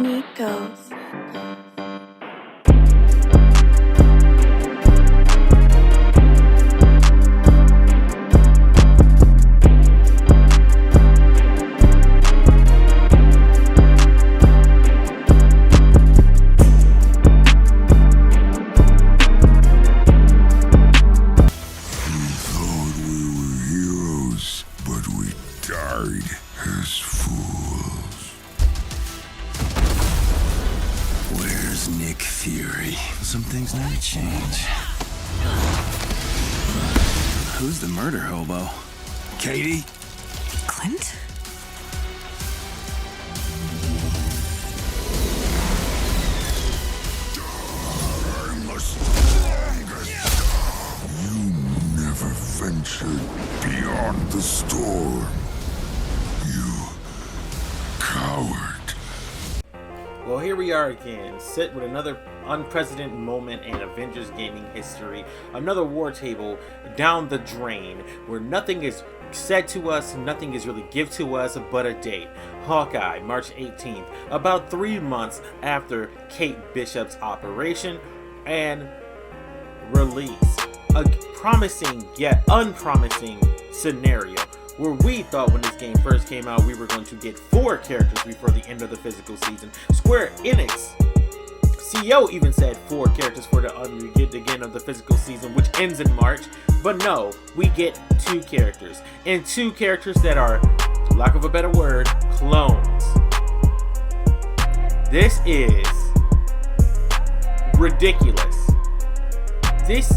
Nico's. As fools. Where's Nick Fury? Some things never change. Who's the murder hobo? Katie? Clint? I'm the strongest. You never ventured beyond the storm. Coward. Well, here we are again, set with another unprecedented moment in Avengers gaming history. Another war table down the drain, where nothing is said to us, nothing is really given to us but a date. Hawkeye, March 18th, about 3 months after Kate Bishop's operation and release. A promising yet unpromising scenario, where we thought when this game first came out we were going to get 4 characters before the end of the physical season. Square Enix CEO even said 4 characters for the end of the physical season, which ends in March. But no, we get 2 characters, and 2 characters that are, for lack of a better word, clones. This is ridiculous. This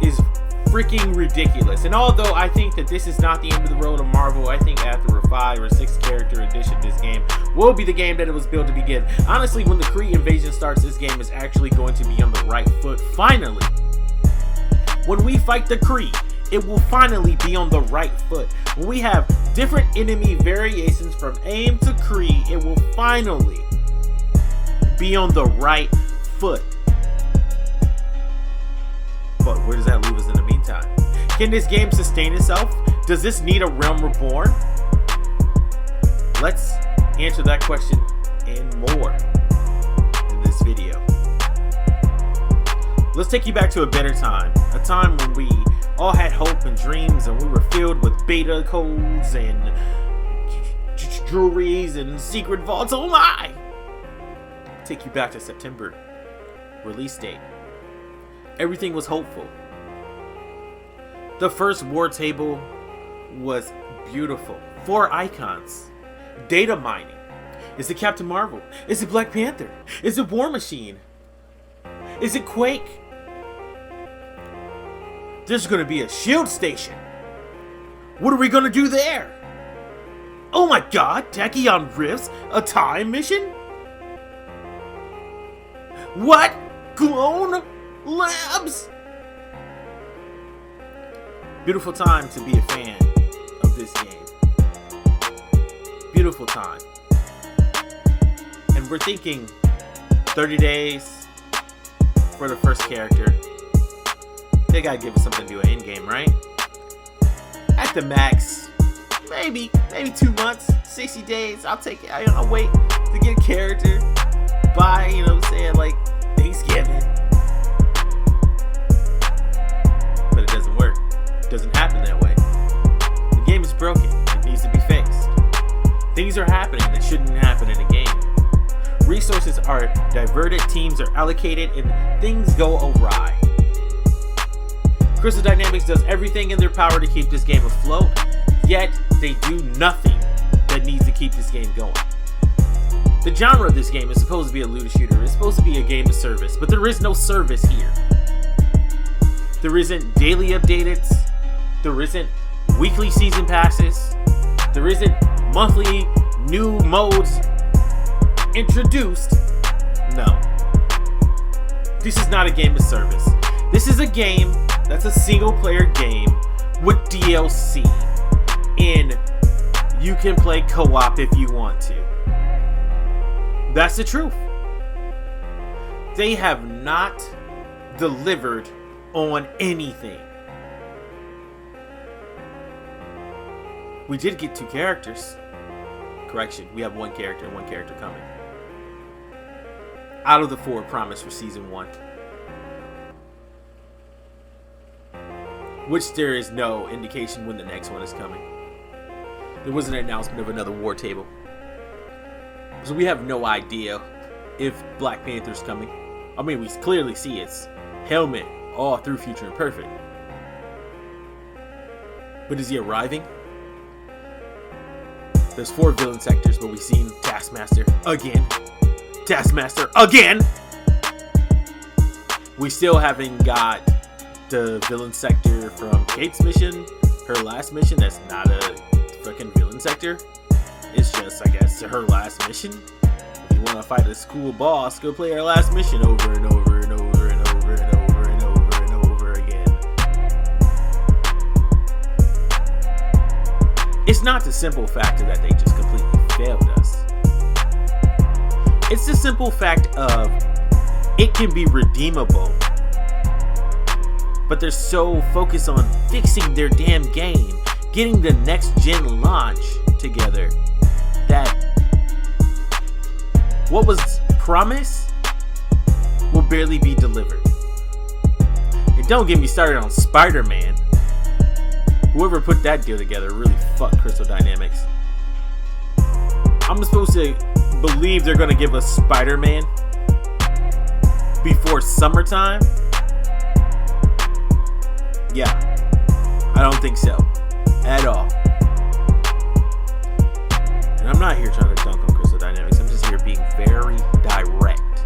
is freaking ridiculous. And although I think that this is not the end of the road of Marvel, I think after a 5 or 6 character edition, this game will be the game that it was built to begin. Honestly, when the Kree invasion starts, this game is actually going to be on the right foot. Finally, when we fight the Kree, it will finally be on the right foot. When we have different enemy variations from AIM to Kree, it will finally be on the right foot. But where does that leave us in the meantime? Can this game sustain itself? Does this need a Realm Reborn? Let's answer that question and more in this video. Let's take you back to a better time. A time when we all had hope and dreams, and we were filled with beta codes and jewelries and secret vaults. Oh my! Take you back to September. Release date. Everything was hopeful. The first war table was beautiful. 4 icons. Data mining. Is it Captain Marvel? Is it Black Panther? Is it War Machine? Is it Quake? There's gonna be a shield station. What are we gonna do there? Oh my god, Tachyon Rifts? A time mission? What? Clone Labs? Beautiful time to be a fan of this game. Beautiful time. And we're thinking 30 days for the first character. They gotta give us something to do in game, right? At the max, maybe 2 months, 60 days. I'll take it. I'll wait to get a character by, say like Thanksgiving. But it doesn't work. It doesn't happen that way. The game is broken. It needs to be fixed. Things are happening that shouldn't happen in a game. Resources are diverted, teams are allocated, and things go awry. Crystal Dynamics does everything in their power to keep this game afloat, yet they do nothing that needs to keep this game going. The genre of this game is supposed to be a looter shooter. It's supposed to be a game of service, but there is no service here. There isn't daily updates. There isn't weekly season passes. There isn't monthly new modes introduced. No. This is not a game of service. This is a game that's a single player game with DLC. And you can play co-op if you want to. That's the truth. They have not delivered on anything. We did get 2 characters. Correction, we have 1 character and 1 character coming. out of the 4 promised for Season 1. Which there is no indication when the next one is coming. There was an announcement of another war table. So we have no idea if Black Panther's coming. I mean, we clearly see its helmet all through Future Imperfect. But is he arriving? There's 4 villain sectors, but we've seen Taskmaster again. Taskmaster again! We still haven't got the villain sector from Kate's mission, her last mission. That's not a fucking villain sector. It's just, I guess, her last mission. If you want to fight a cool boss, go play her last mission over and over and over and over and over and over and over again. It's not the simple fact that they just completely failed us. It's the simple fact of it can be redeemable, but they're so focused on fixing their damn game, getting the next gen launch together, that what was promised will barely be delivered. And don't get me started on Spider-Man. Whoever put that deal together really fucked Crystal Dynamics. I'm supposed to believe they're going to give us Spider-Man before summertime? Yeah, I don't think so at all. And I'm not here trying to dunk on Crystal Dynamics. I'm just here being very direct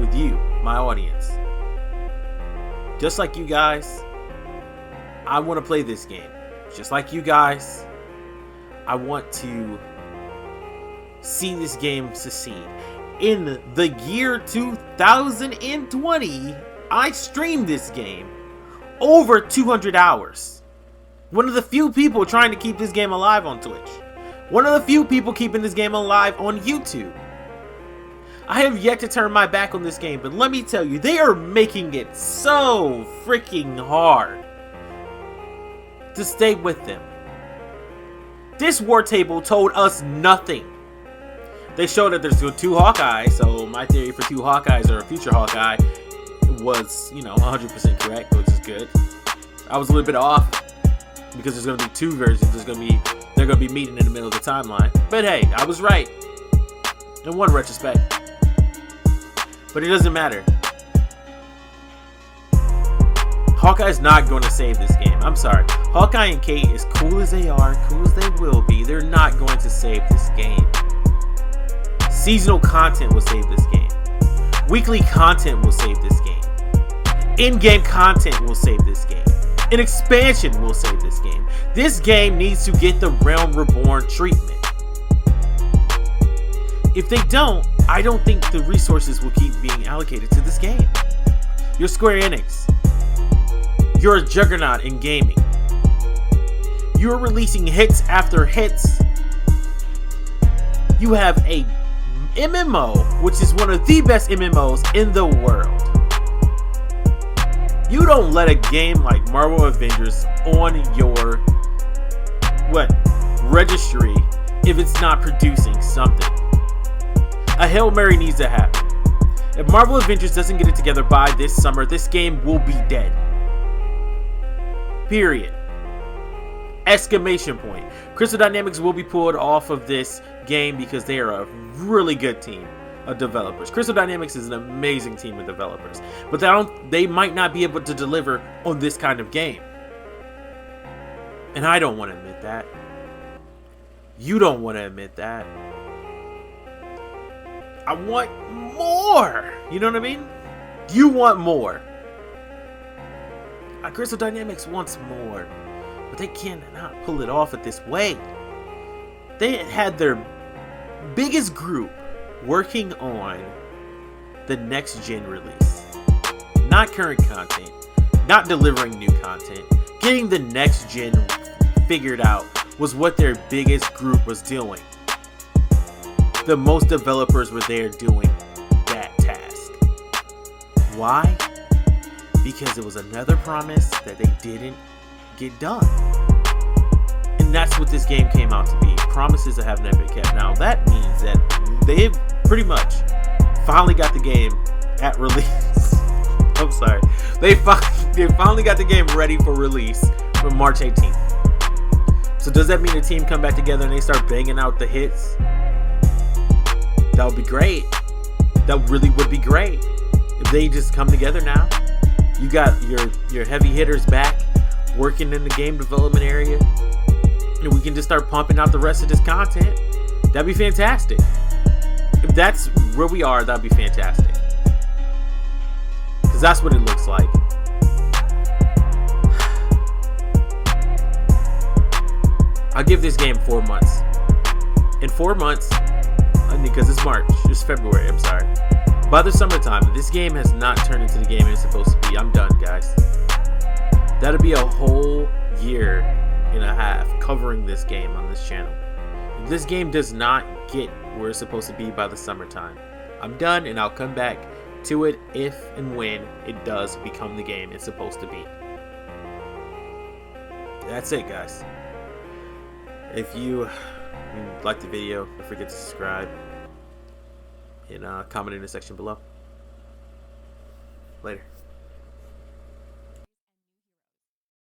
with you, my audience. Just like you guys, I want to play this game. Just like you guys, I want to see this game succeed. In the year 2020, I streamed this game over 200 hours. One of the few people trying to keep this game alive on Twitch. One of the few people keeping this game alive on YouTube. I have yet to turn my back on this game, but let me tell you, they are making it so freaking hard to stay with them. This war table told us nothing. They showed that there's 2 Hawkeyes, so my theory for 2 Hawkeyes or a future Hawkeye was, 100% correct, which is good. I was a little bit off because there's going to be 2 versions. They're going to be meeting in the middle of the timeline. But hey, I was right in one retrospect. But it doesn't matter. Hawkeye's not going to save this game. I'm sorry. Hawkeye and Kate, as cool as they are, cool as they will be, they're not going to save this game. Seasonal content will save this game. Weekly content will save this game. In-game content will save this game. An expansion will save this game. This game needs to get the Realm Reborn treatment. If they don't, I don't think the resources will keep being allocated to this game. You're Square Enix. You're a juggernaut in gaming. You're releasing hits after hits. You have a MMO, which is one of the best MMOs in the world. You don't let a game like Marvel Avengers on your registry if it's not producing something. A Hail Mary needs to happen. If Marvel Avengers doesn't get it together by this summer, this game will be dead. Period. Exclamation point. Crystal Dynamics will be pulled off of this game because they are a really good team of developers. Crystal Dynamics is an amazing team of developers, but they might not be able to deliver on this kind of game. And I don't want to admit that. You don't want to admit that. I want more. You know what I mean? You want more. Crystal Dynamics wants more, but they cannot pull it off at this way. They had their biggest group working on the next gen release. Not current content, not delivering new content. Getting the next gen figured out was what their biggest group was doing. The most developers were there doing that task. Why? Because it was another promise that they didn't get done. And that's what this game came out to be. Promises that have never been kept. Now that means that they've pretty much finally got the game at release. I'm sorry. They finally got the game ready for release from March 18th. So does that mean the team come back together and they start banging out the hits? That would be great. That really would be great if they just come together now. You got your heavy hitters back working in the game development area, and we can just start pumping out the rest of this content. That'd be fantastic. If that's where we are, that'd be fantastic. Because that's what it looks like. I'll give this game 4 months. In 4 months, because it's March, it's February, I'm sorry. By the summertime, if this game has not turned into the game it's supposed to be, I'm done, guys. That'll be a whole year and a half covering this game on this channel. If this game does not get where it's supposed to be by the summertime, I'm done, and I'll come back to it if and when it does become the game it's supposed to be. That's it, guys. If you like the video, don't forget to subscribe and comment in the section below. Later.